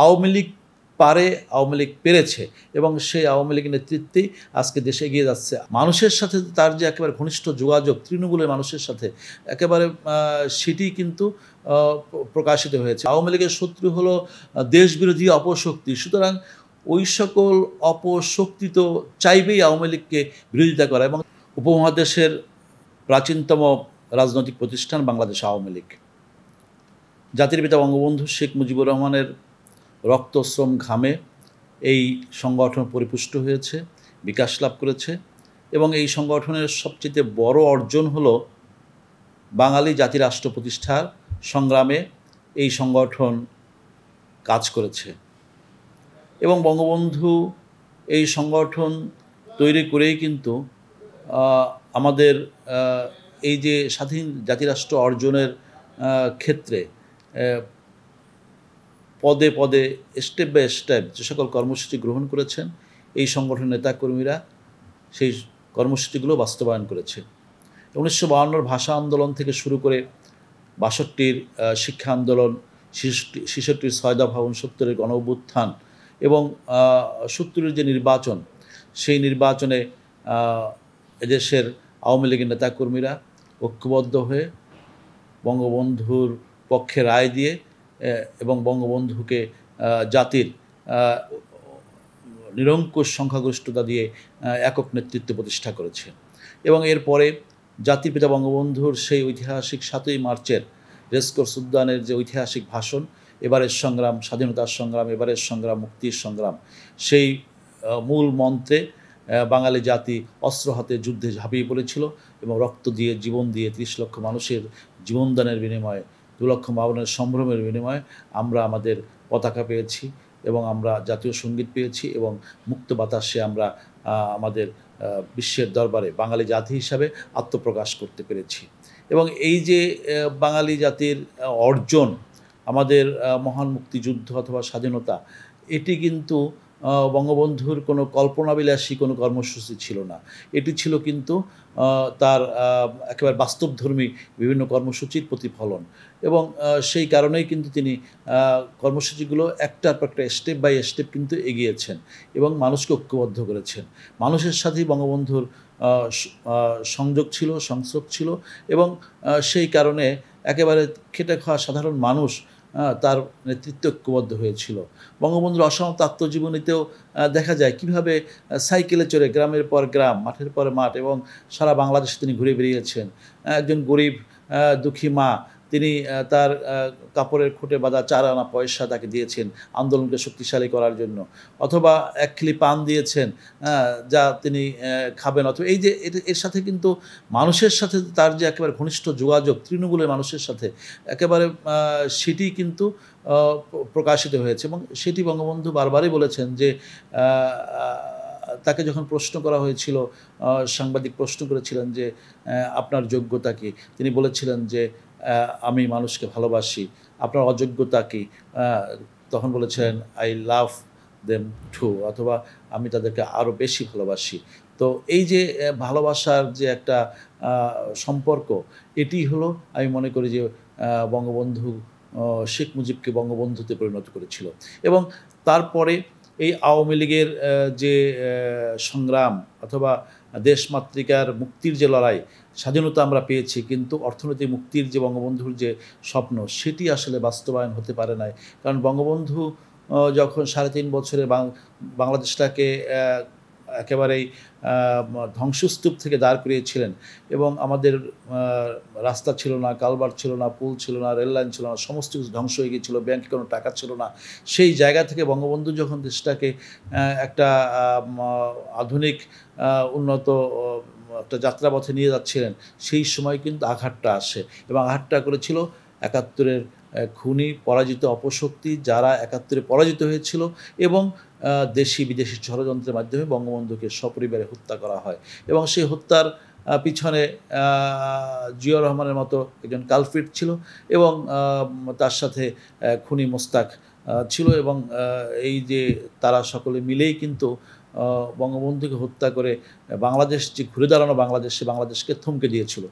আওয়ামী লীগ পারে, আওয়ামী লীগ পেরেছে এবং সেই আওয়ামী লীগের নেতৃত্বেই আজকে দেশে এগিয়ে যাচ্ছে। মানুষের সাথে তার যে একেবারে ঘনিষ্ঠ যোগাযোগ তৃণমূলের মানুষের সাথে একেবারে সেটি কিন্তু প্রকাশিত হয়েছে। আওয়ামী লীগের শত্রু হলো দেশবিরোধী অপশক্তি। সুতরাং ওই সকল অপশক্তি তো চাইবেই আওয়ামী লীগকে বিরোধিতা করা এবং উপমহাদেশের প্রাচীনতম রাজনৈতিক প্রতিষ্ঠান বাংলাদেশ আওয়ামী লীগ। জাতির পিতা বঙ্গবন্ধু শেখ মুজিবুর রহমানের রক্ত, শ্রম, ঘামে এই সংগঠন পরিপুষ্ট হয়েছে, বিকাশ লাভ করেছে এবং এই সংগঠনের সবচেয়ে বড় অর্জন হলো বাঙালি জাতি রাষ্ট্র প্রতিষ্ঠার সংগ্রামে এই সংগঠন কাজ করেছে এবং বঙ্গবন্ধু এই সংগঠন তৈরি করেই কিন্তু আমাদের এই যে স্বাধীন জাতিরাষ্ট্র অর্জনের ক্ষেত্রে পদে পদে স্টেপ বাই স্টেপ যে সকল কর্মসূচি গ্রহণ করেছেন এই সংগঠনের নেতাকর্মীরা সেই কর্মসূচিগুলো বাস্তবায়ন করেছে। 1952 ভাষা আন্দোলন থেকে শুরু করে 62-র শিক্ষা আন্দোলন, 66-র 6 দফা, 69-এর গণ অভ্যুত্থান এবং 70-এর যে নির্বাচন, সেই নির্বাচনে এদেশের আওয়ামী লীগের নেতাকর্মীরা ঐক্যবদ্ধ হয়ে বঙ্গবন্ধুর পক্ষে রায় দিয়ে এবং বঙ্গবন্ধুকে জাতির নিরঙ্কুশ সংখ্যাগরিষ্ঠতা দিয়ে একক নেতৃত্ব প্রতিষ্ঠা করেছে এবং এরপরে জাতির পিতা বঙ্গবন্ধুর সেই ঐতিহাসিক 7ই মার্চের রেসকোর্স উদ্যানের যে ঐতিহাসিক ভাষণ, এবারের সংগ্রাম স্বাধীনতার সংগ্রাম, এবারের সংগ্রাম মুক্তির সংগ্রাম, সেই মূল মন্ত্রে বাঙালি জাতি অস্ত্র হাতে যুদ্ধে ঝাঁপিয়ে পড়েছিল এবং রক্ত দিয়ে, জীবন দিয়ে 30 লক্ষ মানুষের জীবনদানের বিনিময়ে, 2 লক্ষ মা-বোনের সম্ভ্রমের বিনিময়ে আমরা আমাদের পতাকা পেয়েছি এবং আমরা জাতীয় সঙ্গীত পেয়েছি এবং মুক্ত বাতাসে আমরা আমাদের বিশ্বের দরবারে বাঙালি জাতি হিসাবে আত্মপ্রকাশ করতে পেরেছি এবং এই যে বাঙালি জাতির অর্জন, আমাদের মহান মুক্তিযুদ্ধ অথবা স্বাধীনতা, এটি কিন্তু বঙ্গবন্ধুর কোনো কল্পনাবিলাসী কোনো কর্মসূচি ছিল না। এটি ছিল কিন্তু তার একেবারে বাস্তবধর্মী বিভিন্ন কর্মসূচির প্রতিফলন এবং সেই কারণেই কিন্তু তিনি কর্মসূচিগুলো একটার পর একটা স্টেপ বাই স্টেপ কিন্তু এগিয়েছেন এবং মানুষকে ঐক্যবদ্ধ করেছেন। মানুষের সাথেই বঙ্গবন্ধুর সংযোগ ছিল, সংস্রব ছিল এবং সেই কারণে একেবারে খেটে খাওয়া সাধারণ মানুষ তার নেতৃত্বে ঐক্যবদ্ধ হয়েছিল। বঙ্গবন্ধুর অসমাপ্ত আত্মজীবনীতেও দেখা যায় কীভাবে সাইকেলে চড়ে গ্রামের পর গ্রাম, মাঠের পর মাঠ এবং সারা বাংলাদেশে তিনি ঘুরে বেরিয়েছেন। একজন গরিব দুঃখী মা, তিনি তার কাপড়ের খুঁটে বাঁধা 4 আনা পয়সা তাকে দিয়েছেন আন্দোলনকে শক্তিশালী করার জন্য, অথবা 1 খিলি পান দিয়েছেন যা তিনি খাবেন, অথবা এই যে এর সাথে কিন্তু মানুষের সাথে তার যে একেবারে ঘনিষ্ঠ যোগাযোগ তৃণমূলের মানুষের সাথে একেবারে সেটি কিন্তু প্রকাশিত হয়েছে এবং সেটি বঙ্গবন্ধু বারবারই বলেছেন যে তাকে যখন প্রশ্ন করা হয়েছিল, সাংবাদিক প্রশ্ন করেছিলেন যে আপনার যোগ্যতা কী, তিনি বলেছিলেন যে আমি মানুষকে ভালোবাসি। আপনার অযোগ্যতা কী? তখন বলেছিলেন আই লাভ দেম টু, অথবা আমি তাদেরকে আরও বেশি ভালোবাসি। তো এই যে ভালোবাসার যে একটা সম্পর্ক, এটি হলো আমি মনে করি যে বঙ্গবন্ধু শেখ মুজিবকে বঙ্গবন্ধুতে পরিণত করেছিল এবং তারপরে এই আওয়ামী লীগের যে সংগ্রাম অথবা দেশমাতৃকার মুক্তির যে লড়াই, স্বাধীনতা আমরা পেয়েছি কিন্তু অর্থনৈতিক মুক্তির যে বঙ্গবন্ধুর যে স্বপ্ন, সেটি আসলে বাস্তবায়ন হতে পারে নাই। কারণ বঙ্গবন্ধু যখন 3.5 বছরে বাংলাদেশটাকে একেবারেই ধ্বংসস্তূপ থেকে দাঁড় করিয়েছিলেন এবং আমাদের রাস্তা ছিল না, কালভার্ট ছিল না, পুল ছিল না, রেললাইন ছিল না, সমস্ত কিছু ধ্বংস হয়ে গিয়েছিল, ব্যাংকে কোনো টাকা ছিল না। সেই জায়গা থেকে বঙ্গবন্ধু যখন দেশটাকে একটা আধুনিক উন্নত একটা যাত্রাপথে নিয়ে যাচ্ছিলেন, সেই সময় কিন্তু আঘাতটা আসে এবং আঘাতটা করেছিল 71-এর খুনি পরাজিত অপশক্তি, যারা 71-এ পরাজিত হয়েছিল এবং দেশি বিদেশি ষড়যন্ত্রের মাধ্যমে বঙ্গবন্ধুকে সপরিবারে হত্যা করা হয় এবং সেই হত্যার পিছনে জিয়াউর রহমানের মতো একজন কালপ্রিট ছিল এবং তার সাথে খুনি মোস্তাক ছিল এবং এই যে তারা সকলে মিলেই কিন্তু বঙ্গবন্ধুকে হত্যা করে বাংলাদেশ যে ঘুরে দাঁড়ানো বাংলাদেশ, সে বাংলাদেশকে থমকে দিয়েছিল।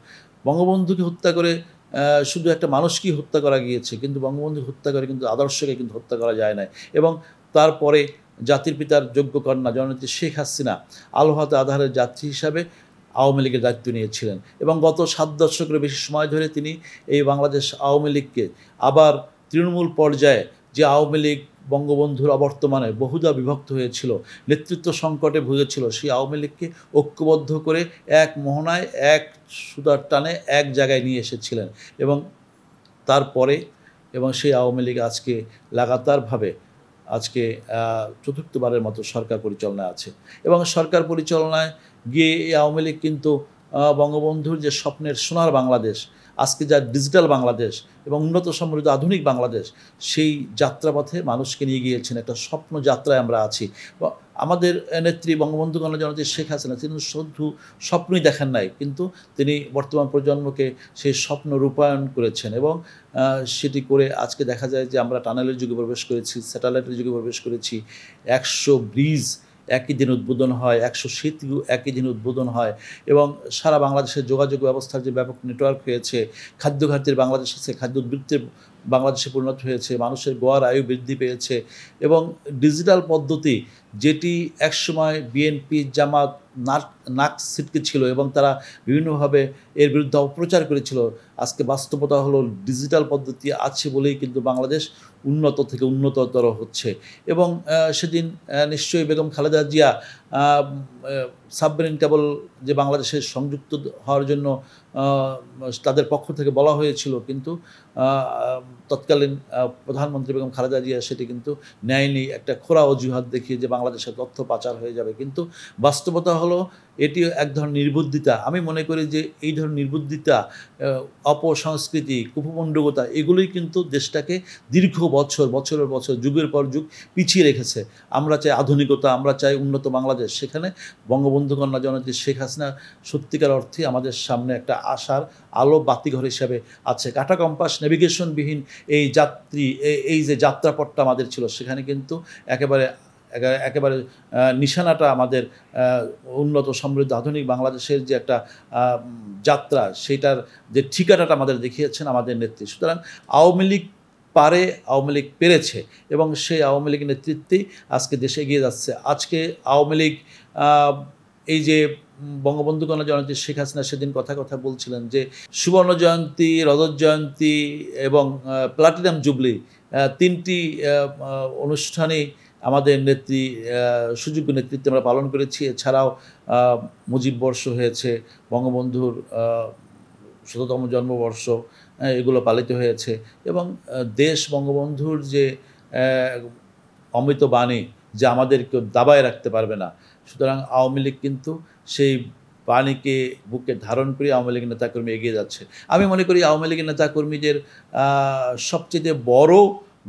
বঙ্গবন্ধুকে হত্যা করে শুধু একটা মানুষকেই হত্যা করা গিয়েছে, কিন্তু বঙ্গবন্ধু হত্যা করে কিন্তু আদর্শকে কিন্তু হত্যা করা যায় না। এবং তারপরে জাতির পিতার যোগ্য কন্যা জননেত্রী শেখ হাসিনা আলো হাতে আঁধারের যাত্রী হিসাবে আওয়ামী লীগের দায়িত্ব নিয়েছিলেন এবং গত 7 দশকের বেশি সময় ধরে তিনি এই বাংলাদেশ আওয়ামী লীগকে আবার তৃণমূল পর্যায়ে, যে আওয়ামী লীগ বঙ্গবন্ধুর অবর্তমানে বহুধা বিভক্ত হয়েছিল, নেতৃত্ব সংকটে ভুগেছিল, সেই আওয়ামী লীগকে ঐক্যবদ্ধ করে এক মোহনায়, এক সুতার টানে এক জায়গায় নিয়ে এসেছিলেন। এবং তারপরে সেই আওয়ামী লীগ আজকে লাগাতারভাবে আজকে চতুর্থবারের মতো সরকার পরিচালনায় আছে। এবং সরকার পরিচালনায় গিয়ে এই আওয়ামী লীগ কিন্তু বঙ্গবন্ধুর যে স্বপ্নের সোনার বাংলাদেশ, আজকে যা ডিজিটাল বাংলাদেশ এবং উন্নত সমৃদ্ধ আধুনিক বাংলাদেশ, সেই যাত্রাপথে মানুষকে নিয়ে গিয়েছেন। একটা স্বপ্ন যাত্রায় আমরা আছি। আমাদের নেত্রী বঙ্গবন্ধু কন্যা জননেত্রী শেখ হাসিনা তিনি শুধু স্বপ্নই দেখেন নাই, কিন্তু তিনি বর্তমান প্রজন্মকে সেই স্বপ্ন রূপায়ণ করেছেন। এবং সেটি করে আজকে দেখা যায় যে আমরা টানেলের যুগে প্রবেশ করেছি, স্যাটেলাইটের যুগে প্রবেশ করেছি। 100 ব্রিজ একই দিন উদ্বোধন হয়, 100 সেতু একই দিন উদ্বোধন হয় এবং সারা বাংলাদেশের যোগাযোগ ব্যবস্থার যে ব্যাপক নেটওয়ার্ক হয়েছে, খাদ্য ঘাটতির বাংলাদেশ আছে খাদ্য উদ্বৃত্তির বাংলাদেশে পরিণত হয়েছে, মানুষের গড় আয়ু বৃদ্ধি পেয়েছে। এবং ডিজিটাল পদ্ধতি, যেটি একসময় বিএনপি জামাত নাক ছিটকে ছিল এবং তারা বিভিন্নভাবে এর বিরুদ্ধে অপপ্রচার করেছিল, আজকে বাস্তবতা হলো ডিজিটাল পদ্ধতি আছে বলেই কিন্তু বাংলাদেশ উন্নত থেকে উন্নততর হচ্ছে। এবং সেদিন নিশ্চয়ই বেগম খালেদা জিয়া সাবমেরিন কেবল যে বাংলাদেশের সংযুক্ত হওয়ার জন্য তাদের পক্ষ থেকে বলা হয়েছিল, কিন্তু তৎকালীন প্রধানমন্ত্রী বেগম খালেদা জিয়া সেটি কিন্তু নেয়নি, একটা খোঁড়া অজুহাত দেখিয়ে যে বাংলাদেশের তথ্য পাচার হয়ে যাবে। কিন্তু বাস্তবতা হলো এটি এক ধরনের নির্বুদ্ধিতা। আমি মনে করি যে এই ধরনের নির্বুদ্ধিতা, অপসংস্কৃতি, কুপমণ্ডকতা, এগুলোই কিন্তু দেশটাকে দীর্ঘ বছরের বছর যুগের পর যুগ পিছিয়ে রেখেছে। আমরা চাই আধুনিকতা, আমরা চাই উন্নত বাংলাদেশ। সেখানে বঙ্গবন্ধু কন্যা জননেত্রী শেখ হাসিনা সত্যিকার অর্থে আমাদের সামনে একটা আশার আলো বাতিঘর হিসাবে আছে। কাঁটা কম্পাস নেভিগেশনবিহীন এই যে যাত্রাপথটা আমাদের ছিল, সেখানে কিন্তু একেবারে নিশানাটা আমাদের উন্নত সমৃদ্ধ আধুনিক বাংলাদেশের যে একটা যাত্রা, সেটার যে ঠিকানাটা আমাদের দেখিয়েছেন আমাদের নেত্রী। সুতরাং আওয়ামী লীগ পারে, আওয়ামী লীগ পেরেছে এবং সেই আওয়ামী লীগের নেতৃত্বেই আজকে দেশে এগিয়ে যাচ্ছে। আজকে আওয়ামী লীগ এই যে বঙ্গবন্ধু কন্যা জয়ন্তী শেখ হাসিনা সেদিন কথা বলছিলেন যে সুবর্ণ জয়ন্তী, রজত জয়ন্তী এবং প্লাটিনাম জুবলি, 3টি অনুষ্ঠানে আমাদের নেত্রী সুযোগ্য নেতৃত্বে আমরা পালন করেছি। এছাড়াও মুজিব বর্ষ হয়েছে, বঙ্গবন্ধুর 100তম জন্মবর্ষ, এগুলো পালিত হয়েছে। এবং দেশ বঙ্গবন্ধুর যে অমৃত বাণী, যে আমাদেরকে দাবায় রাখতে পারবে না, সুতরাং আওয়ামী লীগ কিন্তু সেই বাণীকে বুকে ধারণ করে আওয়ামী লীগের নেতাকর্মী এগিয়ে যাচ্ছে। আমি মনে করি আওয়ামী লীগের নেতাকর্মীদের সবচেয়ে বড়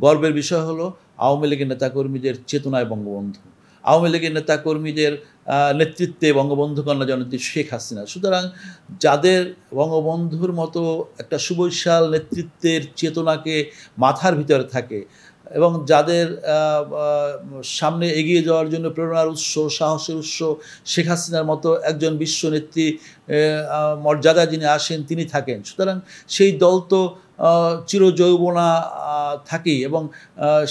গর্বের বিষয় হলো আওয়ামী লীগের নেতাকর্মীদের চেতনায় বঙ্গবন্ধু, আওয়ামী লীগের নেতাকর্মীদের নেতৃত্বে বঙ্গবন্ধু কন্যা জননেত্রী শেখ হাসিনা। সুতরাং যাদের বঙ্গবন্ধুর মতো একটা সুবৈশাল নেতৃত্বের চেতনাকে মাথার ভিতরে থাকে এবং যাদের সামনে এগিয়ে যাওয়ার জন্য প্রেরণার উৎস, সাহসের উৎস শেখ হাসিনার মতো একজন বিশ্বনেত্রী মর্যাদা যিনি আসেন তিনি থাকেন, সুতরাং সেই দল তো চিরযৌবনা থাকেই এবং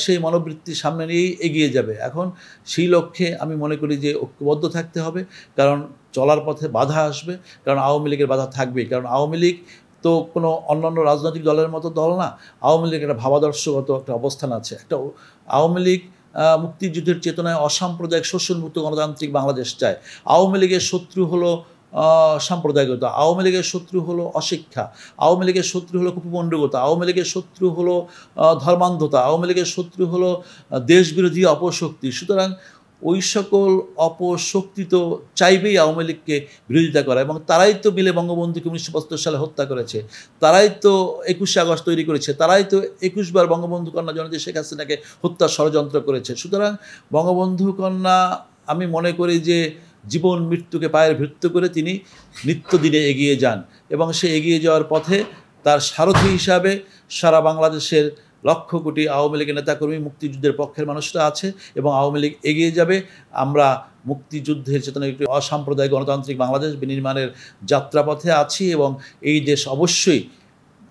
সেই মনোবৃত্তির সামনে নিয়েই এগিয়ে যাবে। এখন সেই লক্ষ্যে আমি মনে করি যে ঐক্যবদ্ধ থাকতে হবে, কারণ চলার পথে বাধা আসবে, কারণ আওয়ামী লীগের বাধা থাকবেই। কারণ আওয়ামী লীগ তো কোনো অন্যান্য রাজনৈতিক দলের মতো দল না। আওয়ামী লীগের একটা ভাবাদর্শগত একটা অবস্থান আছে। একটা আওয়ামী লীগ মুক্তিযুদ্ধের চেতনায় অসাম্প্রদায়িক শোষণমুক্ত গণতান্ত্রিক বাংলাদেশ চায়। আওয়ামী লীগের শত্রু হলো সাম্প্রদায়িকতা, আওয়ামী লীগের শত্রু হলো অশিক্ষা, আওয়ামী লীগের শত্রু হলো কুপমণ্ডকতা, আওয়ামী লীগের শত্রু হলো ধর্মান্ধতা, আওয়ামী লীগের শত্রু হলো দেশবিরোধী অপশক্তি। সুতরাং ওই সকল অপশক্তি তো চাইবেই আওয়ামী লীগকে বিরোধিতা করা, এবং তারাই তো মিলে বঙ্গবন্ধুকে 1975 সালে হত্যা করেছে, তারাই তো 21শে আগস্ট তৈরি করেছে, তারাই তো 21 বার বঙ্গবন্ধু কন্যা জননেত্রী শেখ হাসিনাকে হত্যার ষড়যন্ত্র করেছে। সুতরাং বঙ্গবন্ধু কন্যা আমি মনে করি যে জীবন মৃত্যুকে পায়ের ভৃত্য করে তিনি নিত্যদিনে এগিয়ে যান এবং সে এগিয়ে যাওয়ার পথে তার সারথি হিসাবে সারা বাংলাদেশের লক্ষ কোটি আওয়ামী লীগের নেতাকর্মী, মুক্তিযুদ্ধের পক্ষের মানুষরা আছে এবং আওয়ামী লীগ এগিয়ে যাবে। আমরা মুক্তিযুদ্ধের চেতনায় একটি অসাম্প্রদায়িক গণতান্ত্রিক বাংলাদেশ বিনির্মাণের যাত্রাপথে আছি এবং এই দেশ অবশ্যই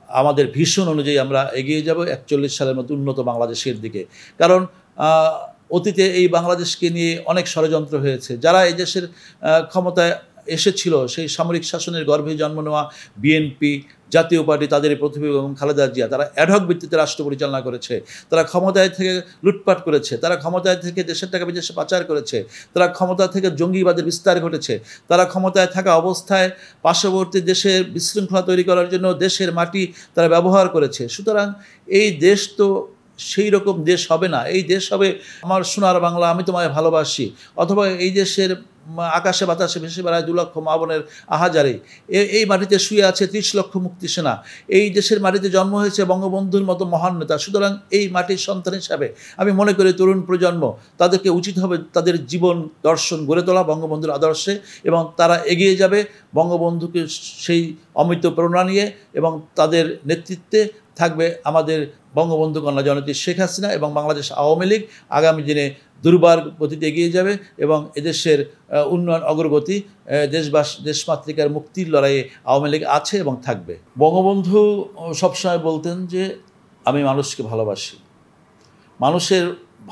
আমাদের ভীষণ অনুযায়ী আমরা এগিয়ে যাব 41 সালের মতো উন্নত বাংলাদেশের দিকে। কারণ অতীতে এই বাংলাদেশকে নিয়ে অনেক ষড়যন্ত্র হয়েছে। যারা এই দেশের ক্ষমতায় এসেছিল, সেই সামরিক শাসনের গর্ভে জন্ম নেওয়া বিএনপি, জাতীয় পার্টি, তাদের প্রতিবিম্ব এবং খালেদা জিয়া, তারা অ্যাডহক ভিত্তিতে রাষ্ট্র পরিচালনা করেছে। তারা ক্ষমতায় থেকে লুটপাট করেছে, তারা ক্ষমতায় থেকে দেশের টাকা বিদেশে পাচার করেছে, তারা ক্ষমতা থেকে জঙ্গিবাদের বিস্তার ঘটেছে, তারা ক্ষমতায় থাকা অবস্থায় পার্শ্ববর্তী দেশের বিশৃঙ্খলা তৈরি করার জন্য দেশের মাটি তারা ব্যবহার করেছে। সুতরাং এই দেশ তো সেই রকম দেশ হবে না। এই দেশ হবে আমার সোনার বাংলা, আমি তোমায় ভালোবাসি, অথবা এই দেশের আকাশে বাতাসে ভেসে বেড়ায় 2 লক্ষ মা বোনের আহাজারি, এই মাটিতে শুয়ে আছে 30 লক্ষ মুক্তি সেনা, এই দেশের মাটিতে জন্ম হয়েছে বঙ্গবন্ধুর মতো মহান নেতা। সুতরাং এই মাটির সন্তান হিসাবে আমি মনে করি তরুণ প্রজন্ম, তাদেরকে উচিত হবে তাদের জীবন দর্শন গড়ে তোলা বঙ্গবন্ধুর আদর্শে, এবং তারা এগিয়ে যাবে বঙ্গবন্ধুকে সেই অমৃত প্রেরণা নিয়ে, এবং তাদের নেতৃত্বে থাকবে আমাদের বঙ্গবন্ধু কন্যা জননেত্রী শেখ হাসিনা, এবং বাংলাদেশ আওয়ামী লীগ আগামী দিনে দুর্বার গতিতে এগিয়ে যাবে, এবং এদেশের উন্নয়ন অগ্রগতি, দেশমাতৃকার মুক্তির লড়াইয়ে আওয়ামী লীগ আছে এবং থাকবে। বঙ্গবন্ধু সবসময় বলতেন যে আমি মানুষকে ভালোবাসি। মানুষের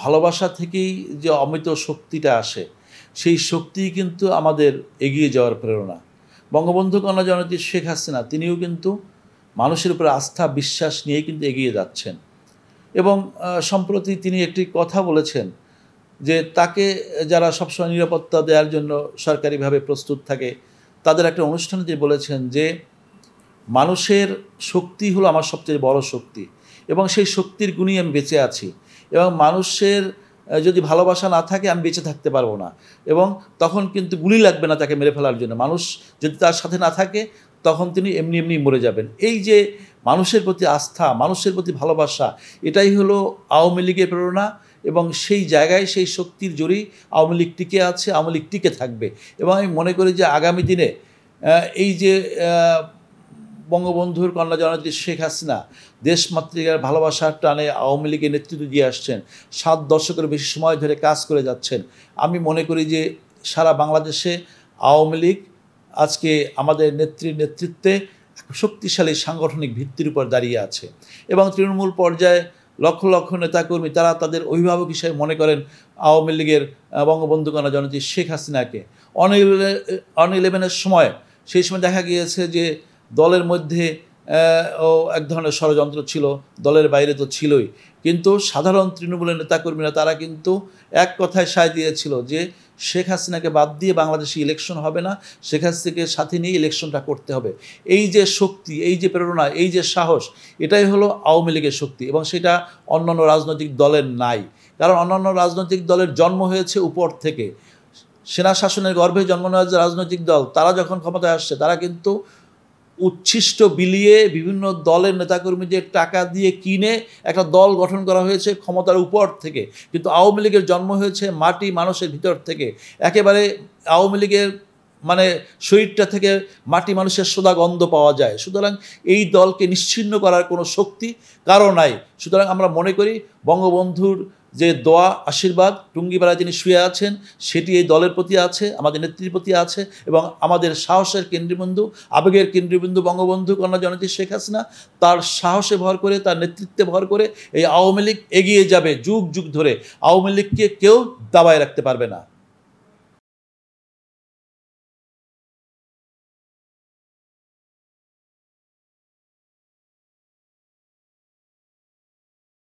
ভালোবাসা থেকেই যে অমৃত শক্তিটা আসে, সেই শক্তিই কিন্তু আমাদের এগিয়ে যাওয়ার প্রেরণা। বঙ্গবন্ধু কন্যা জননেত্রী শেখ হাসিনা তিনিও কিন্তু মানুষের উপরে আস্থা বিশ্বাস নিয়ে কিন্তু এগিয়ে যাচ্ছেন। এবং সম্প্রতি তিনি একটি কথা বলেছেন যে তাকে যারা সবসময় নিরাপত্তা দেওয়ার জন্য সরকারিভাবে প্রস্তুত থাকে, তাদের একটা অনুষ্ঠানে তিনি বলেছেন যে মানুষের শক্তি হলো আমার সবচেয়ে বড় শক্তি, এবং সেই শক্তির গুণই আমি বেঁচে আছি, এবং মানুষের যদি ভালোবাসা না থাকে আমি বেঁচে থাকতে পারবো না, এবং তখন কিন্তু গুলি লাগবে না তাকে মেরে ফেলার জন্য। মানুষ যদি তার সাথে না থাকে তখন তিনি এমনি এমনি মরে যাবেন। এই যে মানুষের প্রতি আস্থা, মানুষের প্রতি ভালোবাসা, এটাই হলো আওয়ামী লীগের প্রেরণা, এবং সেই জায়গায় সেই শক্তির জোরেই আওয়ামী লীগ টিকে আছে, আওয়ামী লীগ টিকে থাকবে। এবং আমি মনে করি যে আগামী দিনে এই যে বঙ্গবন্ধুর কন্যা জননেত্রী শেখ হাসিনা দেশমাতৃকার ভালোবাসার টানে আওয়ামী লীগের নেতৃত্ব দিয়ে আসছেন, 7 দশকের বেশি সময় ধরে কাজ করে যাচ্ছেন। আমি মনে করি যে সারা বাংলাদেশে আওয়ামী লীগ আজকে আমাদের নেত্রীর নেতৃত্বে শক্তিশালী সাংগঠনিক ভিত্তির উপর দাঁড়িয়ে আছে, এবং তৃণমূল পর্যায়ে লক্ষ লক্ষ নেতাকর্মী তারা তাদের অভিভাবক হিসেবে মনে করেন আওয়ামী লীগের বঙ্গবন্ধু কন্যা জননেত্রী শেখ হাসিনাকে। অন 11-এর সময়, সেই সময় দেখা গিয়েছে যে দলের মধ্যে এক ধরনের ষড়যন্ত্র ছিল, দলের বাইরে তো ছিলই, কিন্তু সাধারণ তৃণমূলের নেতাকর্মীরা তারা কিন্তু এক কথায় সায় দিয়েছিল যে শেখ হাসিনাকে বাদ দিয়ে বাংলাদেশে ইলেকশন হবে না, শেখ হাসিনাকে সাথে নিয়ে ইলেকশনটা করতে হবে। এই যে শক্তি, এই যে প্রেরণা, এই যে সাহস, এটাই হলো আওয়ামী লীগের শক্তি, এবং সেটা অন্যান্য রাজনৈতিক দলের নাই। কারণ অন্যান্য রাজনৈতিক দলের জন্ম হয়েছে উপর থেকে, সেনা শাসনের গর্ভে জন্ম নেওয়া যে রাজনৈতিক দল, তারা যখন ক্ষমতায় আসছে তারা কিন্তু উচ্ছিষ্ট বিলিয়ে বিভিন্ন দলের নেতাকর্মীদের টাকা দিয়ে কিনে একটা দল গঠন করা হয়েছে ক্ষমতার উপর থেকে। কিন্তু আওয়ামী লীগের জন্ম হয়েছে মাটি মানুষের ভিতর থেকে, একেবারে আওয়ামী লীগের মানে শরীরটা থেকে মাটি মানুষের সোদা গন্ধ পাওয়া যায়। সুতরাং এই দলকে নিশ্চিহ্ন করার কোনো শক্তি কারো নাই। সুতরাং আমরা মনে করি বঙ্গবন্ধুর যে দোয়া আশীর্বাদ টুঙ্গিপাড়ায় যিনি শুয়ে আছেন, সেটি এই দলের প্রতি আছে, আমাদের নেত্রীর প্রতি আছে, এবং আমাদের সাহসের কেন্দ্রবিন্দু, আবেগের কেন্দ্রবিন্দু বঙ্গবন্ধু কন্যা জননেত্রী শেখ হাসিনা। তার সাহসে ভর করে, তার নেতৃত্বে ভর করে এই আওয়ামী লীগ এগিয়ে যাবে। যুগ যুগ ধরে আওয়ামী লীগকে কেউ দাবায় রাখতে পারবে না।